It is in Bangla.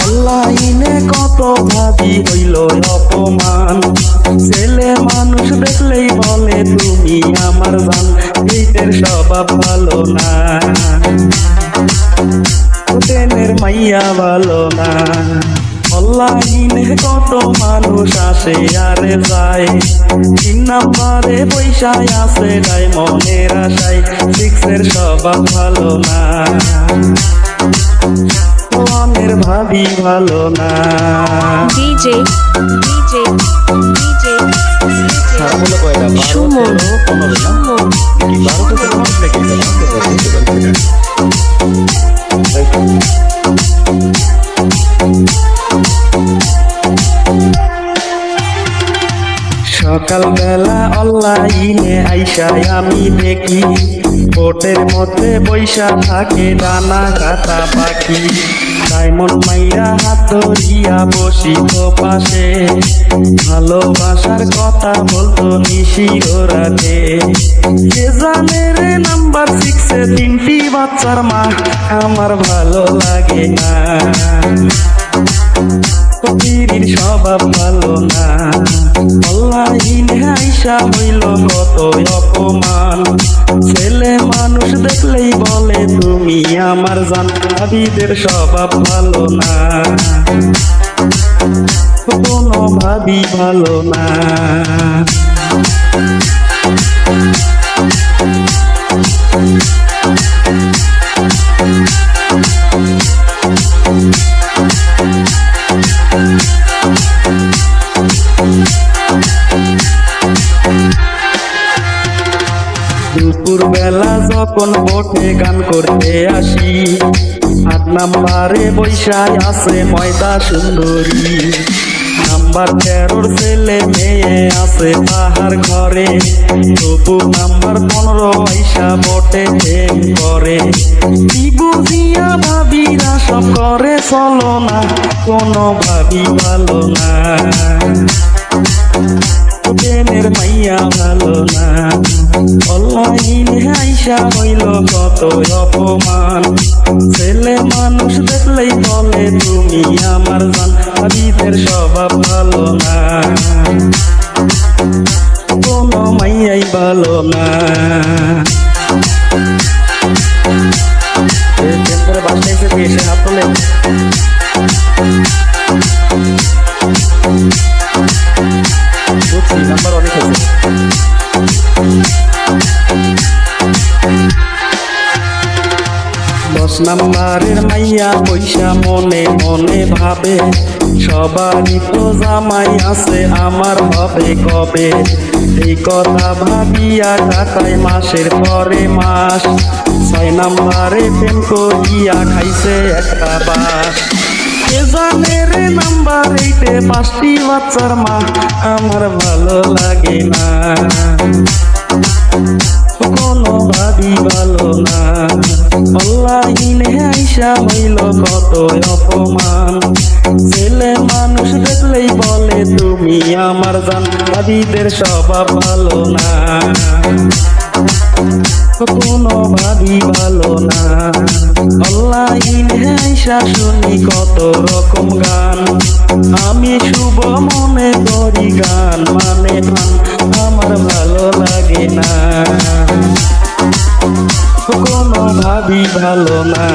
অনলাইনে কত ভাবি হইল অপমান, ছেলে মানুষ দেখলেই বলে তুমি আমার জান, এইটার স্বভাব ভালো না, ট্রেনের মাইয়া ভালো না। অনলাইনে কত মানুষ আসে আর যায়, 3 নাম্বারে পয়সায় আছে ডায়মন্ডের আশায়, 6 স্বভাব ভালো না, আমার ভাবি ভালো না। ডিজে ডিজে ডিজে বলো কয়টা? 12, সুমন 13, 15 না? সুমন 12 তো কমপ্লিট সকালবেলা অনলাইনে আইসায় আমি দেখি, বোটের মধ্যে বৈশা থাকে ডানা কাটা পাখি, ডায়মন্ড মাইরা হাত ধরিয়া বসিত পাশে, ভালোবাসার কথা বলতো নিশির রাতে। কে জানে রে নাম্বার 6-এ 3টি বাচ্চার মা, আমার ভালো লাগে না, ফকিরের স্বভাব ভালো না। অনলাইনে আইসা হইল কত অপমান, ছেলে মানুষ দেখলেই বলে তুমি আমার জান, ভাবিদের স্বভাব ভালো না, কোনো ভাবি ভালো না। দুপুর বেলা যখন বোটে গান করতে আসি, 8 নাম্বারে বৈশায় আছে ময়দা সুন্দরী, নাম্বার 13 ছেলে মেয়ে আছে তাহার ঘরে, তবু নাম্বার 15 আইসা বোটে প্রেম করে, কি বুঝিয়া ভাবিরা সব করে চলো না, কোনো ভাবি ভালো না, ট্রেনের মাইয়া ভালো না। অনলাইনে আইসা হইল কত অপমান, ছেলে মানুষ দেখলেই বলে তুমি আমার জান, ভাবিদের স্বভাব ভালো না, কোনো মাইয়াই ভালো না। বাসায় এসে হাত তোলে, বুঝছি নাম্বার অনেক আছে। 10 নাম্বারের মাইয়া পয়সা মনে মনে ভাবে, সবারই তো জামাই আছে আমার হবে কবে, এই কথা ভাবিয়া কাটায় মাসের পরে মাস, 6 নাম্বারে প্রেম করিয়া খাইছে একটা বাস, কে জানে রে নাম্বার 8-এ 5টি বাচ্চার মা, আমার ভালো লাগে না, কোনো ভাবি ভালো না। অনলাইনে আইসা হইল কত অপমান, ছেলে মানুষ দেখলেই বলে তুমি আমার জান, ভাবিদের স্বভাব ভালো না, কোনো ভাবি ভালো না। অনলাইনে আইসা শুনি কত রকম গান, আমি শুভ মনে করি গান মানে গান, আমার ভালো লাগে না, কোনো ভাবি ভালো না।